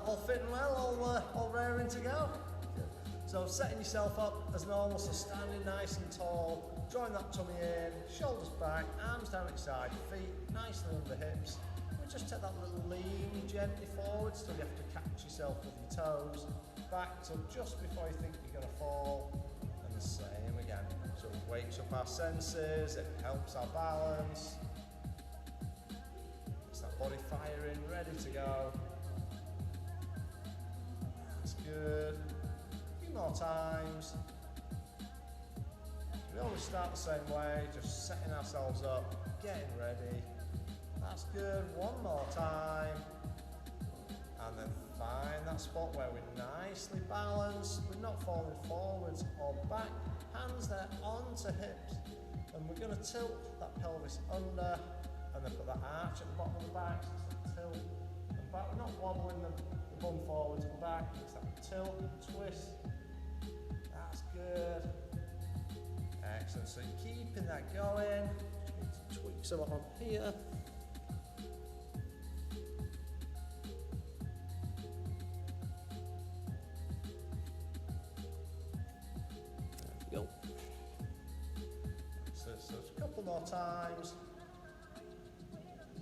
all fit and well, all raring to go. So setting yourself up as normal, so standing nice and tall, drawing that tummy in, shoulders back, arms down each side, feet nicely under hips. We just take that little lean gently forwards till you have to catch yourself with your toes, back till just before you think you're going to fall, and the same again. So it wakes up our senses, it helps our balance, it's that body firing, ready to go. That's good. More times. We always start the same way, just setting ourselves up, getting ready. That's good. One more time. And then find that spot where we're nicely balanced. We're not falling forwards or back. Hands there onto hips. And we're going to tilt that pelvis under and then put that arch at the bottom of the back. So it's that tilt and back. We're not wobbling the bum forwards and back. It's that tilt and twist. That's good. Excellent. So you're keeping that going. Just need to tweak some on here. There we go. So a couple more times.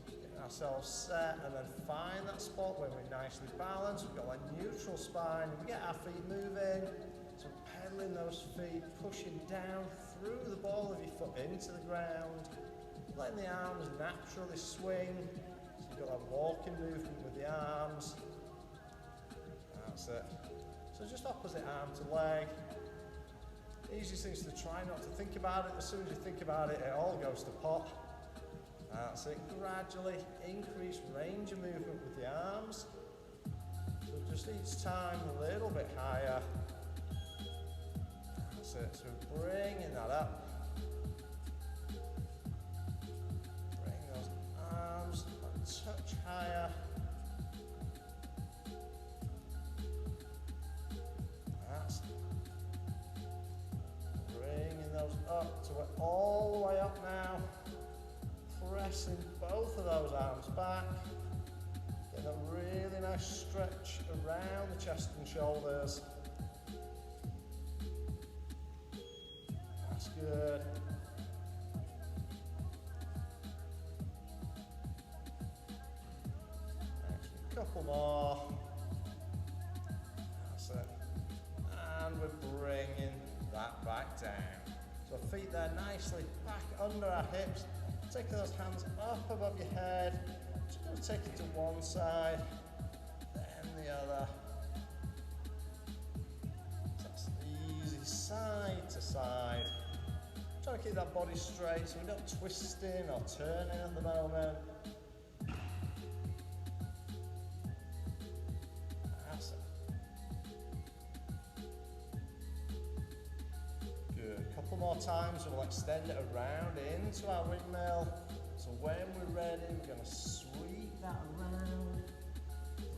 Getting ourselves set, and then find that spot where we're nicely balanced. We've got like neutral spine, and we get our feet moving. So pedaling those feet, pushing down through the ball of your foot into the ground, letting the arms naturally swing. So you've got that walking movement with the arms. That's it. So just opposite arm to leg. Easiest thing is to try not to think about it. As soon as you think about it, it all goes to pot. That's it. Gradually increase range of movement with the arms. So just each time a little bit higher. So we're bringing that up. Bring those arms a touch higher. That's bringing those up. So we're all the way up now. Pressing both of those arms back. Getting a really nice stretch around the chest and shoulders. Good. Actually, a couple more. That's it. And we're bringing that back down. So feet there nicely back under our hips. Taking those hands up above your head. Just going to take it to one side, then the other. So that's easy, side to side. Trying to keep that body straight so we're not twisting or turning at the moment. That's it. Good. A couple more times and we'll extend it around into our windmill. So when we're ready, we're going to sweep that around,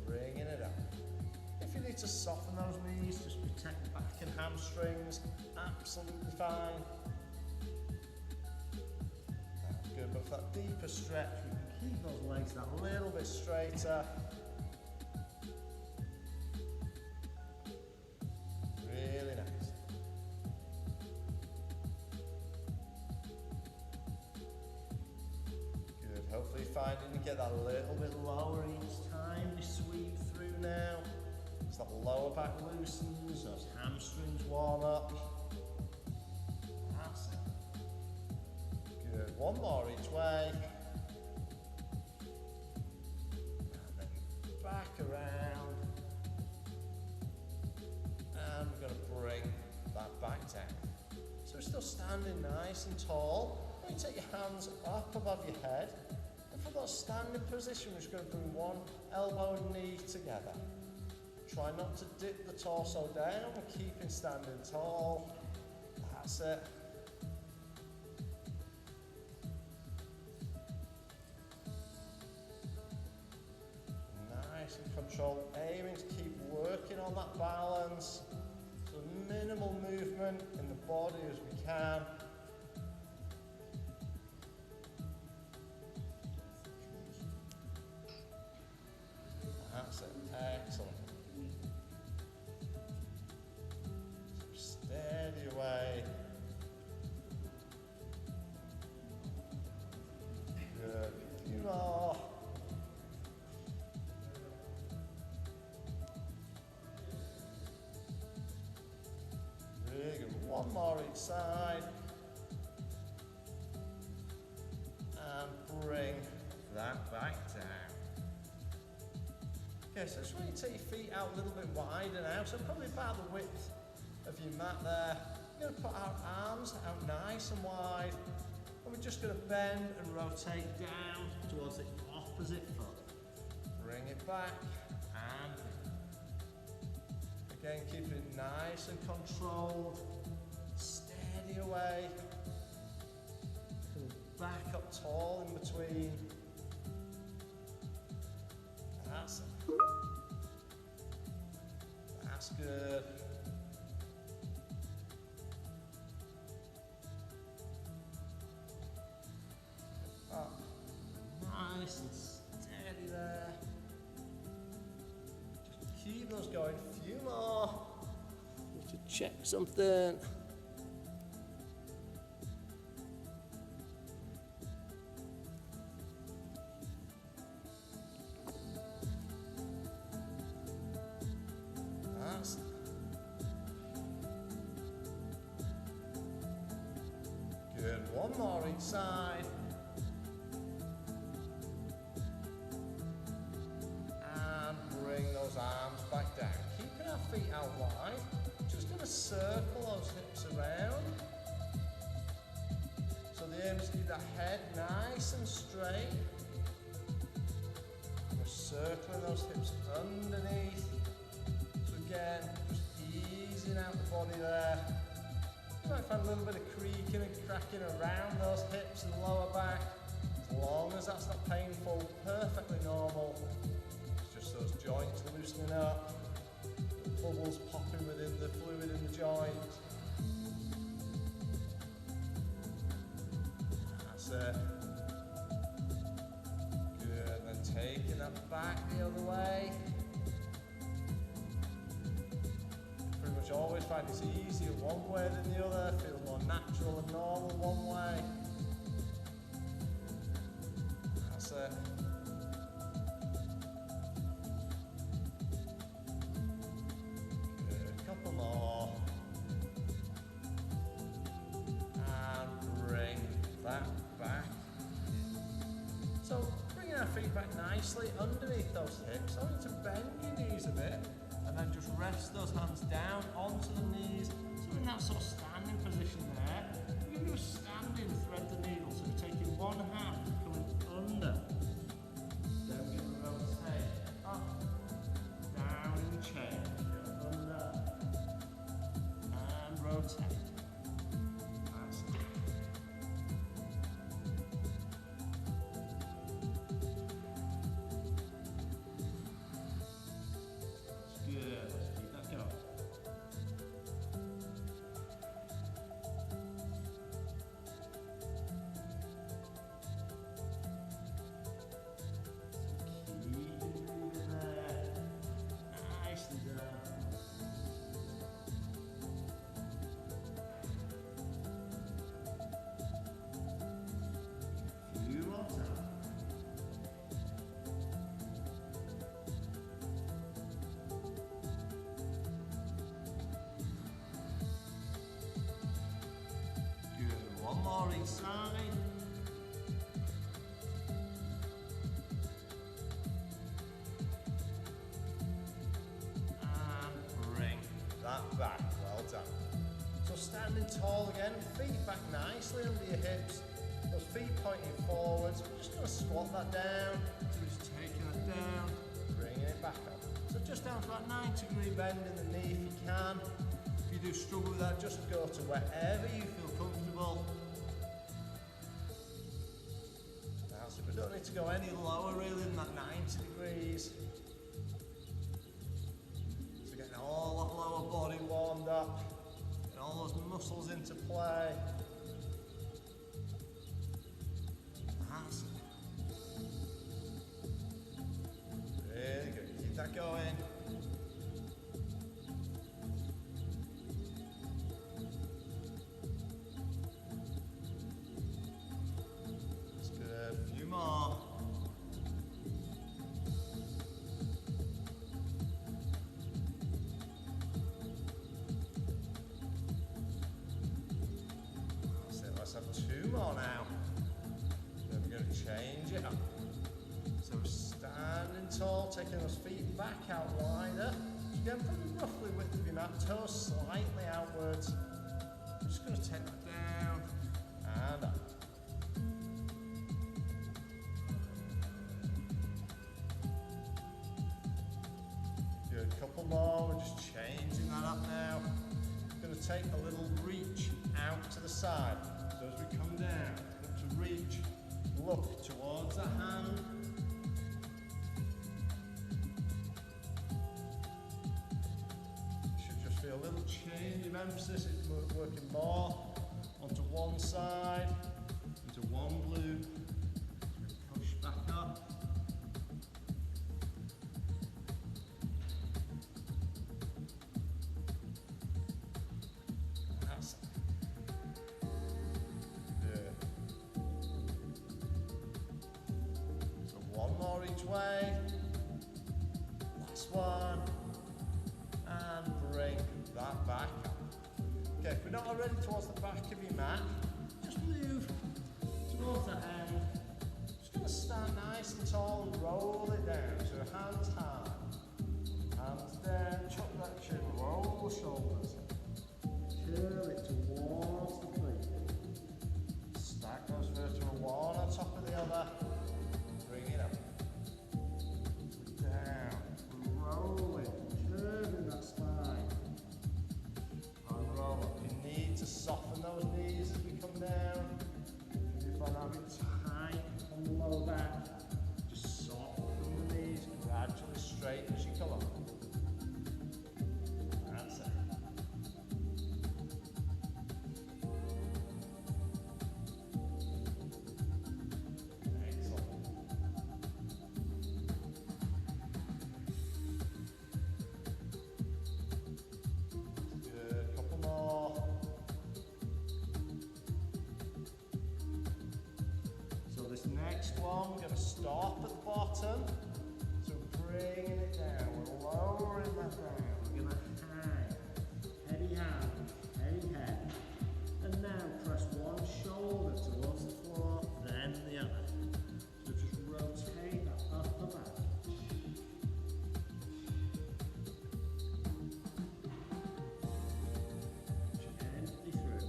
bringing it up. If you need to soften those knees, just protect the back and hamstrings, absolutely fine. Good, but for that deeper stretch, we can keep those legs that little bit straighter. Really nice. Good, hopefully finding you get that a little bit lower each time we sweep through now. As that lower back loosens, those hamstrings warm up. That's it. Good. One more each way. And then back around. And we're going to bring that back down. So we're still standing nice and tall. When you take your hands up above your head, and from that standing position, we're just going to bring one elbow and knee together. Try not to dip the torso down. We're keeping standing tall. That's it. Nice and controlled, aiming to keep working on that balance. So minimal movement in the body as we can. That's it. Excellent. Steady away. Good. A few more. Really good. One more each side. And bring that back down. Okay, so just want you to take your feet out a little bit wider now, so probably about the width of your mat there. We're going to put our arms out nice and wide, and we're just going to bend and rotate down towards the opposite foot. Bring it back, and again, keeping it nice and controlled. Steady away. Back up tall in between. That's it. That's good. Up. Nice and steady there. Just keep those going. A few more. Need to check something. Good, one more each side. And bring those arms back down. Keeping our feet out wide. Just going to circle those hips around. So the aim is to keep that head nice and straight. We're circling those hips underneath. So again, just easing out the body there. You might find a little bit of creaking and cracking around those hips and lower back. As long as that's not painful, perfectly normal. It's just those joints loosening up, bubbles popping within the fluid in the joint. That's it. Good, then taking that back the other way. Pretty much always find it's easier one way than the other, feels more natural and normal one way. That's it. Good, a couple more. And bring that back. So bringing our feet back nicely underneath those hips. I want you to bend your knees a bit. And then just rest those hands down onto the knees. So we're in that sort of standing position there. We're going to do a standing thread the needle. So we're taking one hand, coming under. Then we're going to rotate up, down in the chain. Under, and rotate. That's it. Good, let's keep that going. Keep moving there. Nicely done. Few more times. One more each side. And bring that back. Well done. So standing tall again, feet back nicely under your hips. Those feet pointing forwards. We're just going to squat that down. So we're just taking it down, bringing it back up. So just down to that 90-degree bend in the knee if you can. If you do struggle with that, just go to wherever you feel comfortable. Now, so we don't need to go any lower really than that 90 degrees. So getting all that lower body warmed up, and all those muscles into play. That's it. Really good. Keep that more now. Then we're going to change it up. So we're standing tall, taking those feet back out wider. Again, probably roughly width of your mat, toes slightly outwards. I'm just going to take that down and up. Good, couple more, we're just changing that up now. Going to take a little reach out to the side. So as we come down, look to reach, look towards the hand. Should just feel a little change of emphasis. It's working more onto one side, into one glute. So we push back up. Each way. Last one. And bring that back up. Okay, if we're not already towards the back of your mat, just move towards the end. Just going to stand nice and tall and roll it down. So hands high. Hands down, chuck that chin, roll the shoulders. Curl it towards the plate. Stack those vertebrae one on top of the other. Bring it up. Rolling, curving that spine. And roll up. You need to soften those knees as we come down. If you find having tight on the lower back, just soften the knees, gradually straighten as you come up. That's it. Next one, we're going to stop at the bottom. So bringing it down, we're lowering that down. We're going to hang, heavy hand, heavy head. And now press one shoulder towards the floor, then the other. So just rotate that upper back. Gently through.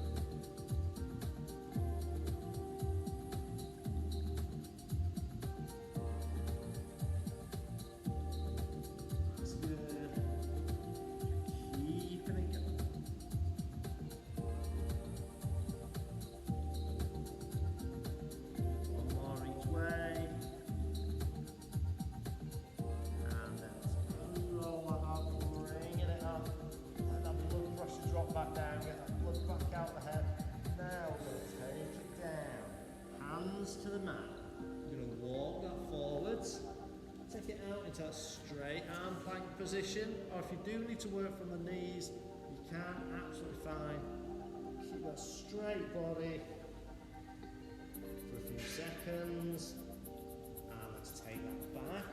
Back down, get that blood back out the head. Now we're going to take it down. Hands to the mat. We're going to walk that forwards. Take it out into that straight arm plank position. Or if you do need to work from the knees, you can, absolutely fine. Keep that straight body for a few seconds. And let's take that back.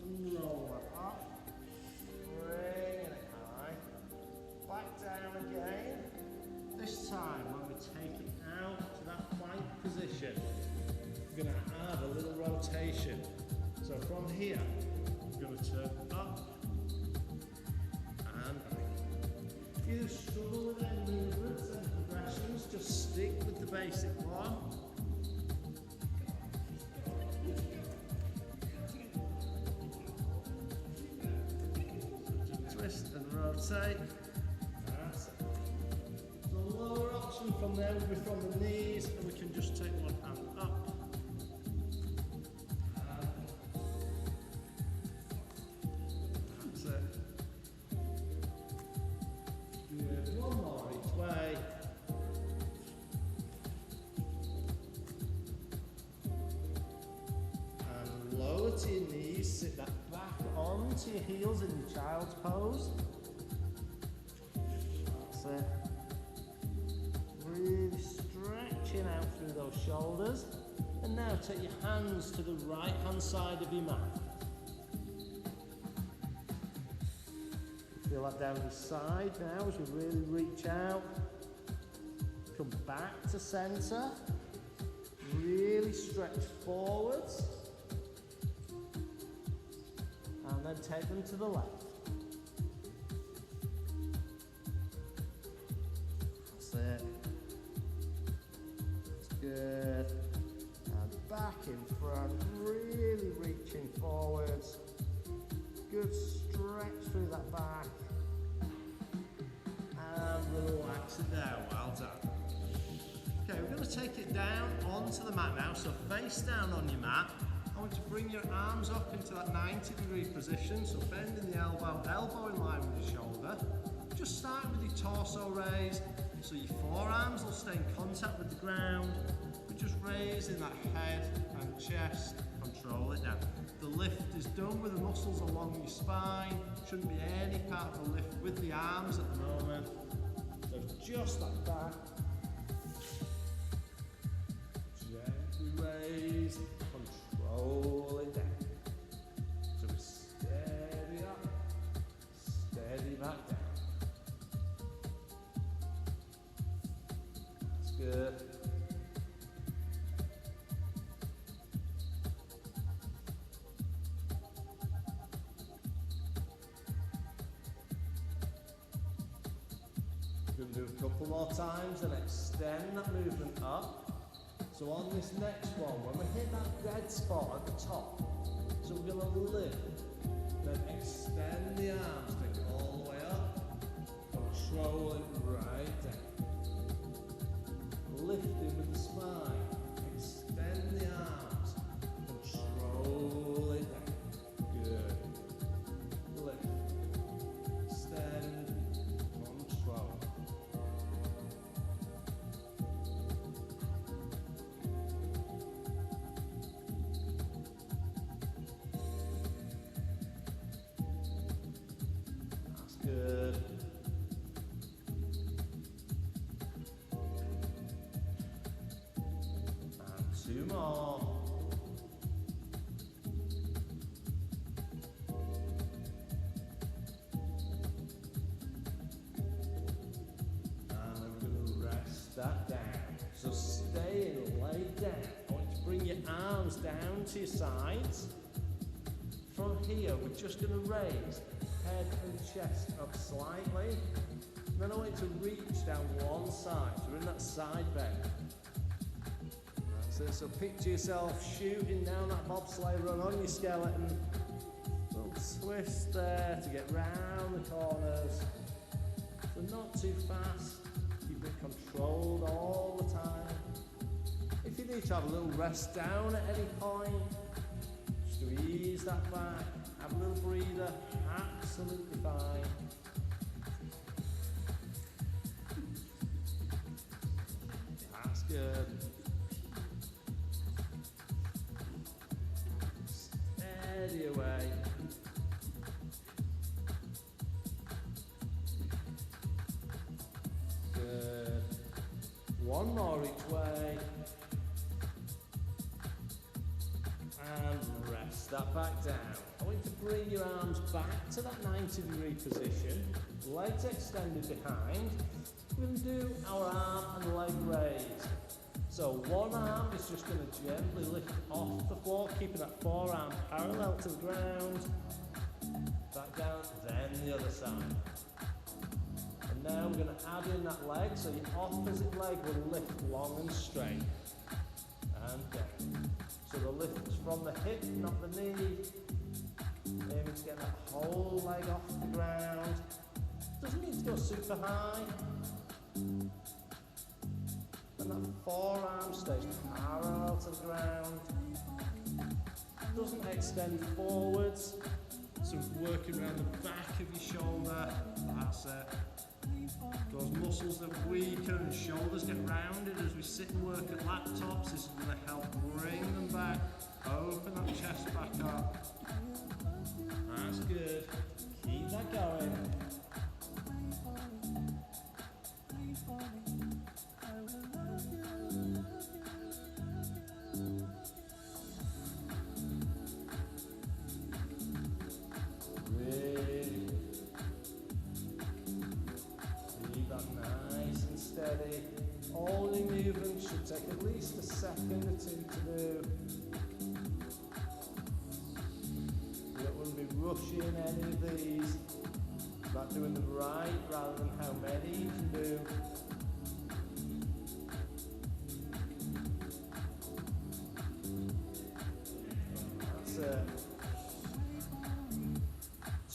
And roll that up. Back down again. This time when we take it out to that plank position, we're going to add a little rotation. So from here, we're going to turn up and back. If you struggle with any movements and progressions, just stick with the basic one. So twist and rotate. Lower option from there will be from the knees, and we can just take one hand up. That's it. Good. One more each way. And lower to your knees, sit that back onto your heels in your child's pose. That's it. Really stretching out through those shoulders. And now take your hands to the right hand side of your mat. Feel that down the side now as we really reach out. come back to center. Really stretch forwards. And then take them to the left. That's it. That's good. And back in front, really reaching forwards. Good stretch through that back. And relax it down, well done. Okay, we're going to take it down onto the mat now, so face down on your mat. I want you to bring your arms up into that 90-degree position, so bending the elbow, elbow in line with your shoulder. Just start with your torso raise, so your forearms will stay in contact with the ground. We're just raising that head and chest, control it down. The lift is done with the muscles along your spine. Shouldn't be any part of the lift with the arms at the moment. So just like that. Gently raise, control it down. So we steady up, steady back down. That's good. We're going to do a couple more times and extend that movement up. So on this next one, when we hit that red spot at the top, so we're going to lift, then extend the arms, take it all the way up, control it right down. Lifting with the spine, extend the arms, control it down. Good. Lift, extend, control. Good. And two more. And then we're going to rest that down. So stay and lay down. I want you to bring your arms down to your sides. From here, we're just going to raise head and chest up slightly. Then I want you to reach down one side. So we're in that side bend. That's it. So picture yourself shooting down that bobsleigh run on your skeleton. Little twist there to get round the corners. So not too fast. Keep it controlled all the time. If you need to have a little rest down at any point, just to ease that back. Have a little breather, absolutely fine. That's good. Steady away. Good. One more each way. And rest that back down. I want you to bring your arms back to that 90-degree position, legs extended behind. We're going to do our arm and leg raise. So one arm is just going to gently lift off the floor, keeping that forearm parallel to the ground. Back down, then the other side. And now we're going to add in that leg, so your opposite leg will lift long and straight. And down. So the lift is from the hip, not the knee. Aiming to get that whole leg off the ground. Doesn't need to go super high. And that forearm stays parallel to the ground. Doesn't extend forwards. So working around the back of your shoulder. That's it. Those muscles that weaken and shoulders get rounded as we sit and work at laptops. This is going to help bring them back. Open that chest back up. That's good. Keep that going. Really keep that nice and steady. All take at least a second or two to do. You don't want to be rushing any of these. It's about doing them right rather than how many you can do. That's it.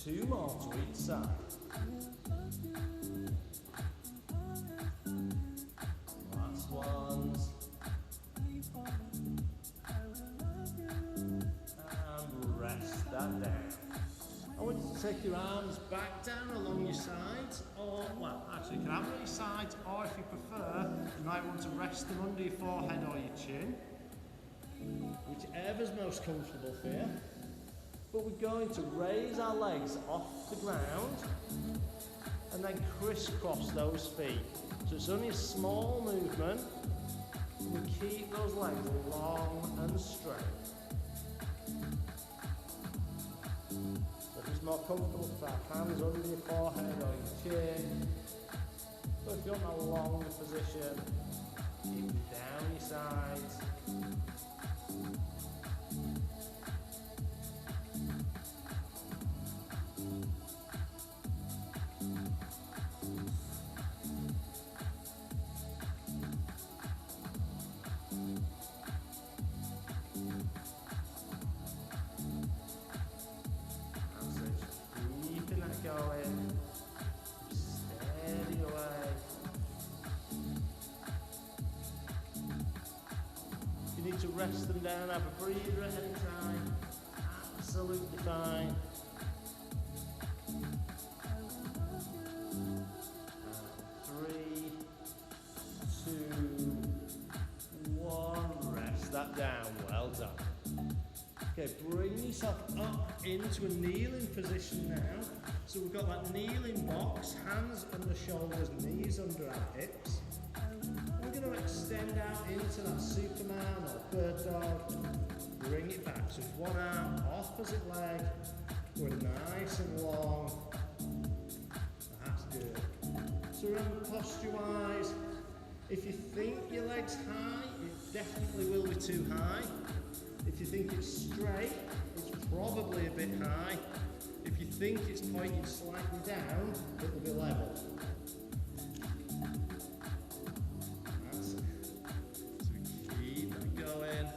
2 more to each side. Last ones. And rest that down. I want you to take your arms back down along your sides, or, well, actually you can have them on your sides, or if you prefer, you might want to rest them under your forehead or your chin, whichever's most comfortable for you. But we're going to raise our legs off the ground and then crisscross those feet. So it's only a small movement. We keep those legs long and straight. So if it's more comfortable, put our hands under your forehead or your chin. But if you want a longer position, keep them down your sides. Going steady away. If you need to rest them down, have a breather at any time. Absolutely fine. 3, 2, 1. Rest that down. Well done. Okay, bring yourself up into a kneeling position now. So we've got that kneeling box, hands under shoulders, knees under our hips. We're going to extend out into that Superman or bird dog. Bring it back. So it's one arm, opposite leg. We're nice and long. That's good. So remember, posture-wise, if you think your leg's high, it definitely will be too high. If you think it's straight, it's probably a bit high. If you think it's pointing slightly down, it will be level. That's it. So we keep that going.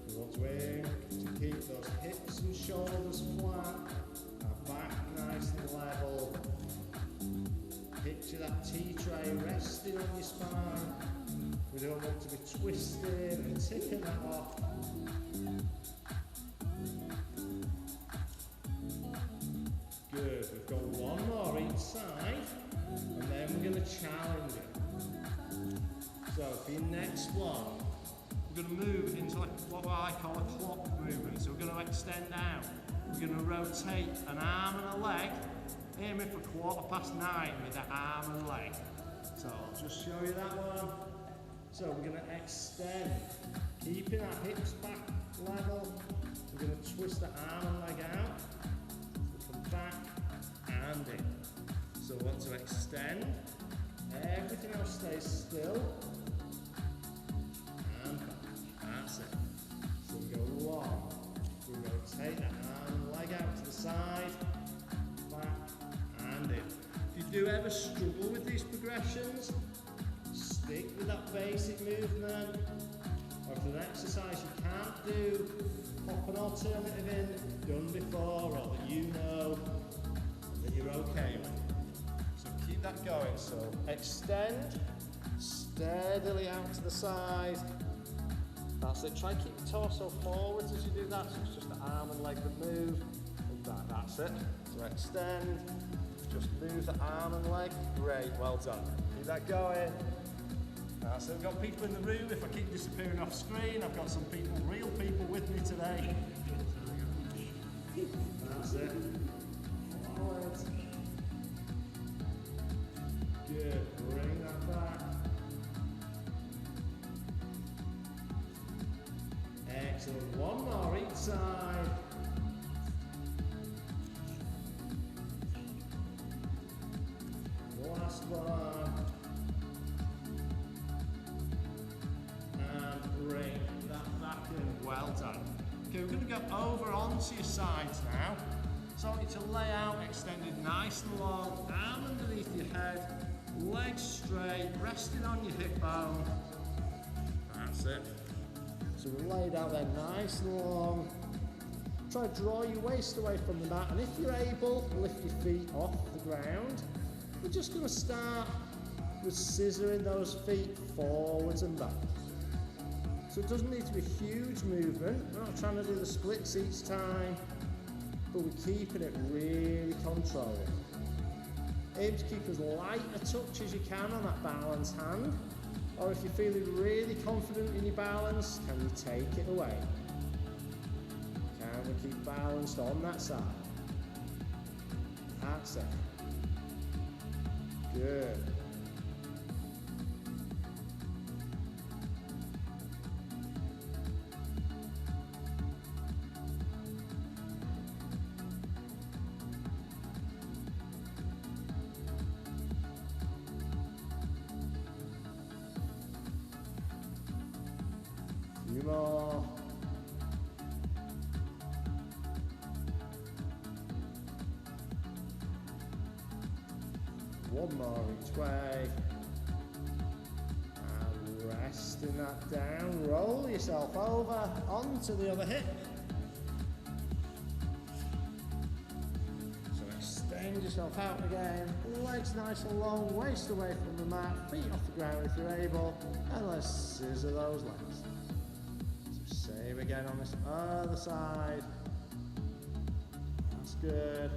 We want to aim to keep those hips and shoulders flat, our back nice and level. Picture that tea tray resting on your spine. We don't want to be twisting and tipping that off. Good, we've got one more each side, and then we're going to challenge it. So for your next one, we're going to move into like what I call a clock movement. So we're going to extend out. We're going to rotate an arm and a leg, aiming for 9:15 with the arm and leg. So I'll just show you that one. So we're going to extend, keeping our hips back level. We're going to twist the arm and leg out. We'll come back and in. So we want to extend. Everything else stays still. And back. That's it. So we go long. We rotate the arm and leg out to the side. Back and in. If you do ever struggle with these progressions, stick with that basic movement, or if there's an exercise you can't do, pop an alternative in, done before, or that you know, that you're okay with. So keep that going. So extend, steadily out to the side. That's it. Try and keep the torso forwards as you do that, so it's just the arm and leg that move, and back. That's it. So extend, just move the arm and leg. Great, well done. Keep that going. So we've got people in the room. If I keep disappearing off screen, I've got some people, real people with me today. That's it. Forward. Good. Bring that back. Excellent. One more each side. We're going to go over onto your sides now. So I want you to lay out, extended nice and long, arm underneath your head, legs straight, resting on your hip bone. That's it. So we're laid out there nice and long. Try to draw your waist away from the mat, and if you're able, lift your feet off the ground. We're just going to start with scissoring those feet forwards and back. So it doesn't need to be a huge movement. We're not trying to do the splits each time, but we're keeping it really controlled. Aim to keep as light a touch as you can on that balance hand, or if you're feeling really confident in your balance, can you take it away? Can we keep balanced on that side? That's it. Good. Few more. One more each way. And resting that down. Roll yourself over onto the other hip. So extend yourself out again. Legs nice and long, waist away from the mat, feet off the ground if you're able. And let's scissor those legs. So same again on this other side. That's good.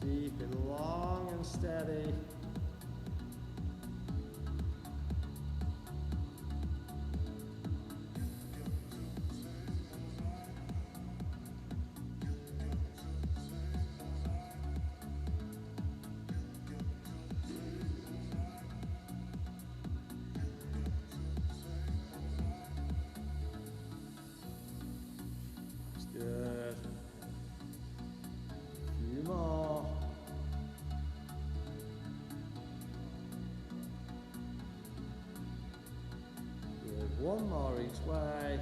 Keep it long and steady. That's good. A few more. One more each way,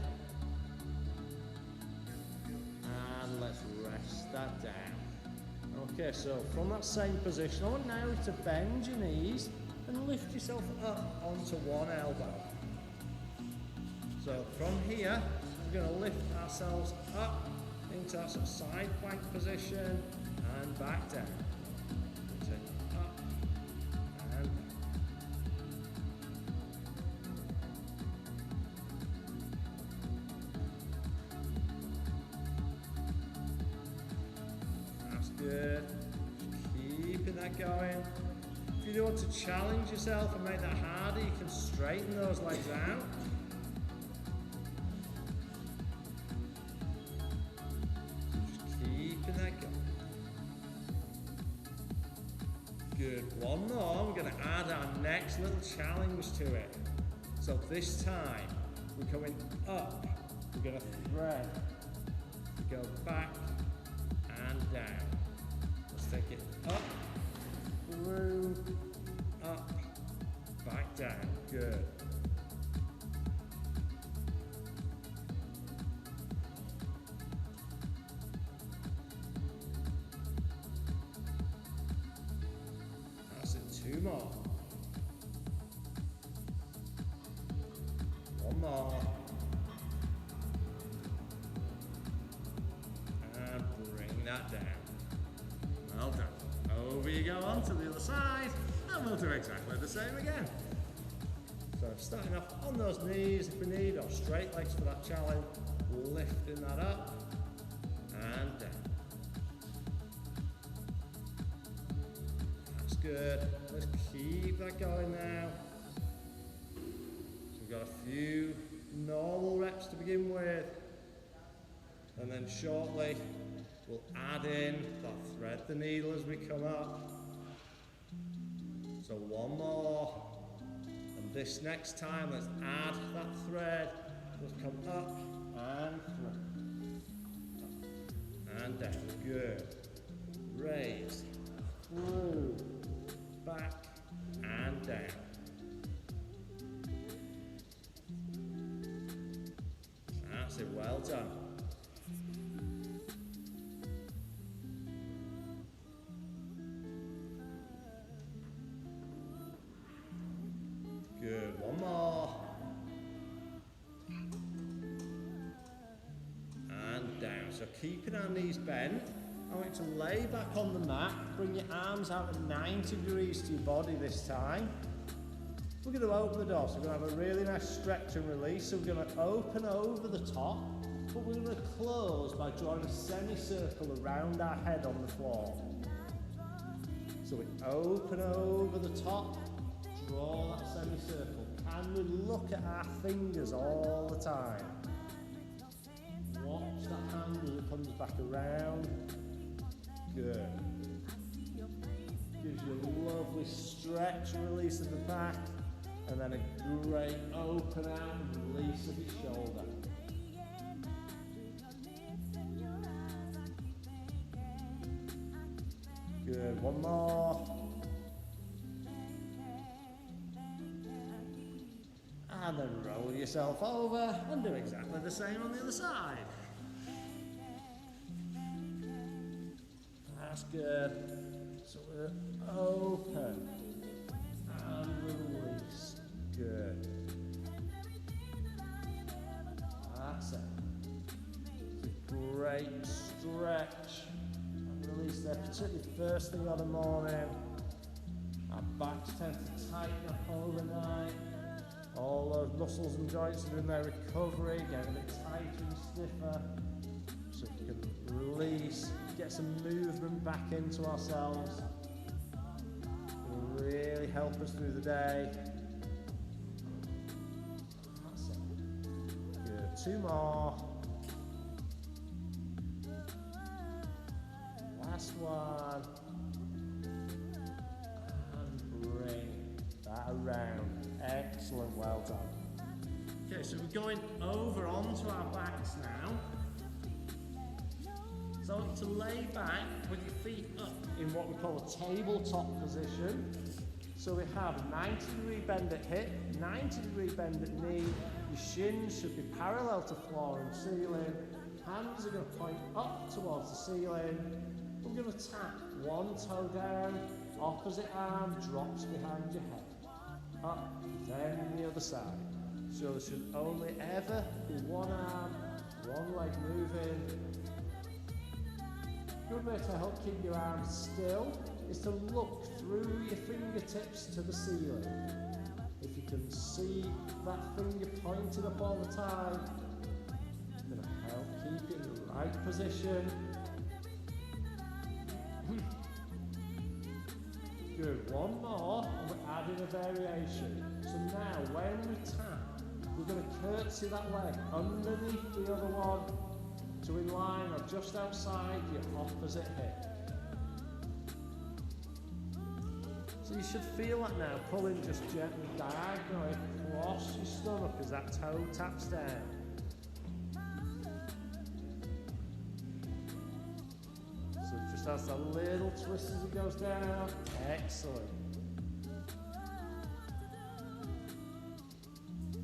and let's rest that down. Okay, so from that same position, I want now to bend your knees and lift yourself up onto one elbow. So from here, we're going to lift ourselves up into that sort of side plank position and back down. So up and back. Good. Keeping that going. If you do want to challenge yourself and make that harder, you can straighten those legs out. Just keeping that going. Good. One more. We're going to add our next little challenge to it. So this time, we're going up. We're going to thread. We go back and down. Take it up, through, up, back down. Good. That's it. Two more. One more. And bring that down. Well done. Over you go on to the other side, and we'll do exactly the same again. So starting off on those knees if we need, or straight legs for that challenge, lifting that up and down. That's good. Let's keep that going now. So we've got a few normal reps to begin with, and then shortly we'll add in that thread the needle as we come up. So one more. And this next time, let's add that thread. Let's come up and through. Up and down. Good. Raise. Through. Back and down. That's That's it, well done. Good, one more. And down. So keeping our knees bent. I want you to lay back on the mat. Bring your arms out at 90 degrees to your body this time. We're going to open the door. So we're going to have a really nice stretch and release. So we're going to open over the top, but we're going to close by drawing a semicircle around our head on the floor. So we open over the top, draw that semicircle. Can we look at our fingers all the time? Watch that hand as it comes back around. Good. Gives you a lovely stretch, release of the back, and then a great open out and release of your shoulder. Good, one more. And then roll yourself over and do exactly the same on the other side. That's good. So we're open and release. Good. That's it. It's a great stretch and release there, particularly first thing on the morning. Our backs tend to tighten up overnight. All those muscles and joints are doing their recovery, getting a bit tighter and stiffer. So we can release, get some movement back into ourselves. It'll really help us through the day. That's it. Good. Two more. Last one. And bring that around. Excellent, well done. Okay, so we're going over onto our backs now. So I want you to lay back with your feet up in what we call a tabletop position. So we have a 90-degree bend at hip, 90-degree bend at knee. Your shins should be parallel to floor and ceiling. Hands are going to point up towards the ceiling. We're going to tap one toe down, opposite arm drops behind your head. Up, then the other side. So there should only ever be one arm, one leg moving. Good way to help keep your arms still is to look through your fingertips to the ceiling. If you can see that finger pointed up all the time, it's going to help keep it in the right position. Good, one more, and we're adding a variation. So now, when we tap, we're going to curtsy that leg underneath the other one to in line or just outside your opposite hip. So you should feel that now, pulling just gently diagonally across your stomach as that toe taps down. Just a little twist as it goes down. Excellent.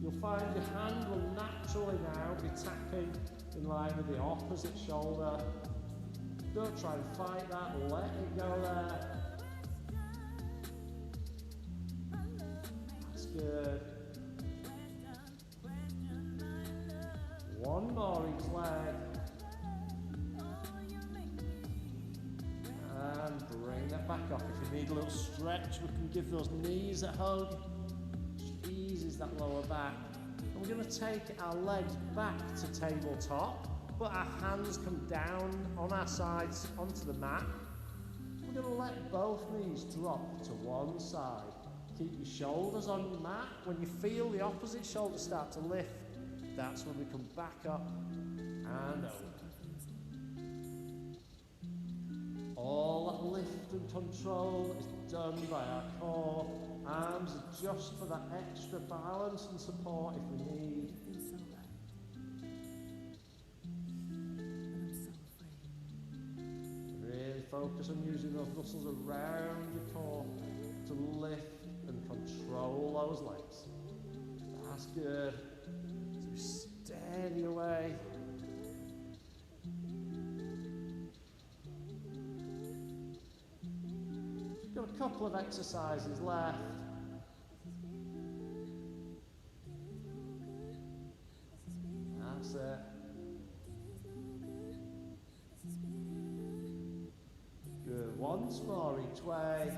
You'll find your hand will naturally now be tapping in line with the opposite shoulder. Don't try and fight that, let it go there. That's good. One more each leg. And bring that back up. If you need a little stretch, we can give those knees a hug. Just eases that lower back. And we're going to take our legs back to tabletop, but our hands come down on our sides onto the mat. We're going to let both knees drop to one side. Keep your shoulders on your mat. When you feel the opposite shoulder start to lift, that's when we come back up and over. All that lift and control is done by our core. Arms adjust for that extra balance and support if we need. Really focus on using those muscles around your core to lift and control those legs. That's good. So steady steady away. Got a couple of exercises left. That's it. Good. Once more each way.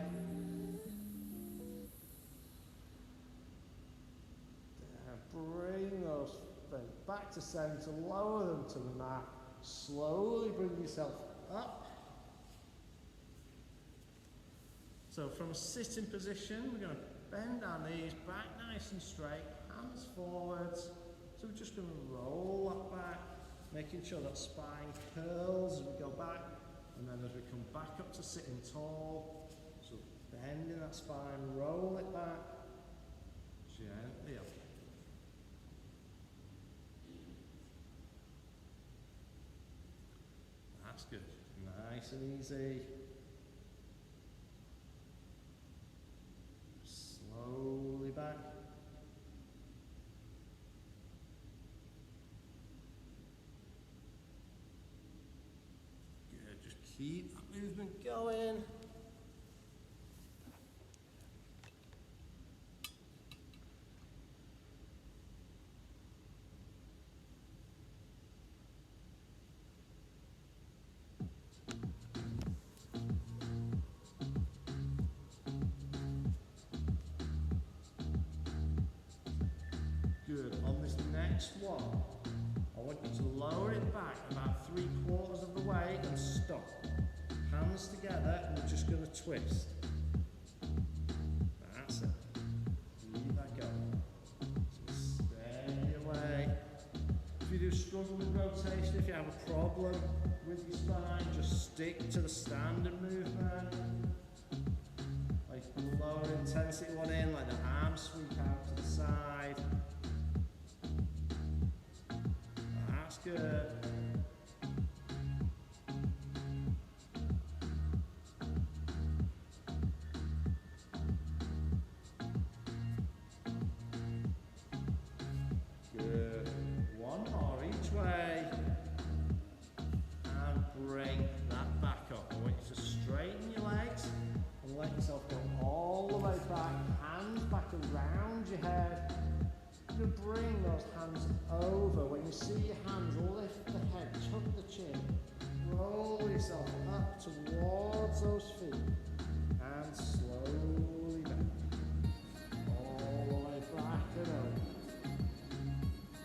Bring those feet back to centre, lower them to the mat. Slowly bring yourself up. So from a sitting position, we're going to bend our knees back nice and straight, hands forwards. So we're just going to roll that back, making sure that spine curls as we go back. And then as we come back up to sitting tall, so bending that spine, roll it back, gently up. That's good. Nice and easy. Slowly back. Good. Just keep that movement going. Good. On this next one, I want you to lower it back about 3/4 of the way and stop. Hands together, and we're just going to twist. That's it. Keep that going. So stay away. If you do struggle with rotation, if you have a problem with your spine, just stick to the standard movement. Like lower intensity one in, like the arm sweep out to the side. That's good. Good. One more each way. And bring that back up. I want you to straighten your legs and let yourself go all the way back. Hands back around your head. You're going to bring those hands over. When you see your hands, lift the head, tuck the chin. Roll yourself up towards those feet. And slowly back. All the way back and over.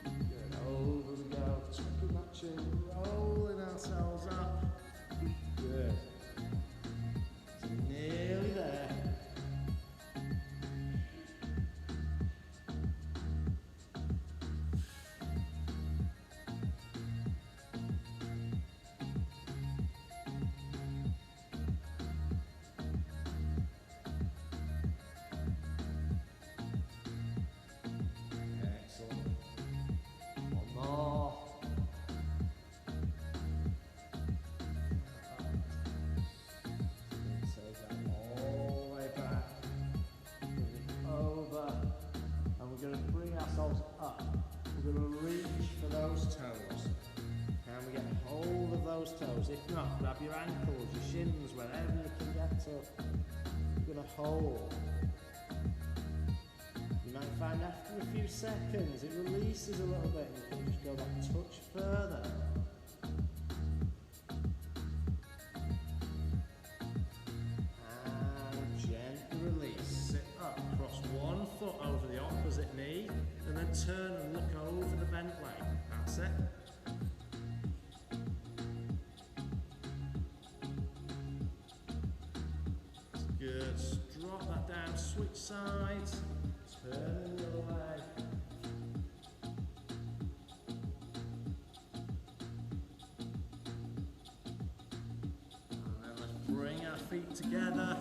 Good. Over we go. Tucking that chin. Rolling ourselves up. Good. So nearly there. Up. We're going to reach for those toes. And we get hold of those toes. If not, grab your ankles, your shins, wherever you can get to. You're going to hold. You might find after a few seconds it releases a little bit and you can just go back a touch further. And gently release. Sit up, cross one foot over the opposite knee. And then turn and look over the bent leg. That's it. That's good. Drop that down, switch sides. Turn the other way. And then let's bring our feet together.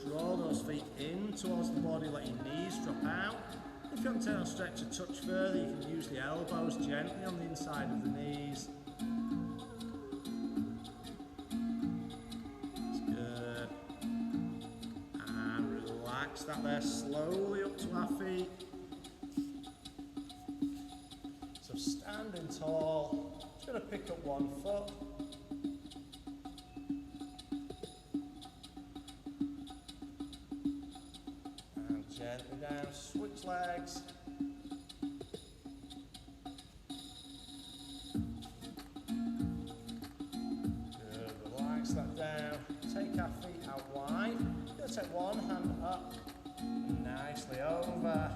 Draw those feet in towards the body, let your knees drop out. If you want to turn and stretch a touch further, you can use the elbows gently on the inside of the knees. That's good. And relax that there, slowly up to our feet. So start standing tall. Just going to pick up one foot. And gently down, switch legs. Good, relax that down. Take our feet out wide. We're going to take one hand up, nicely over.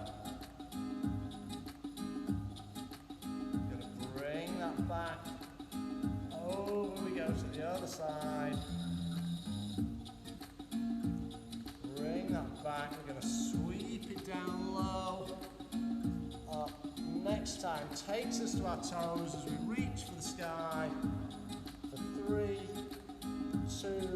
Back, over we go to the other side. Bring that back, we're going to sweep it down low. Up. Next time takes us to our toes as we reach for the sky. For 3, 2,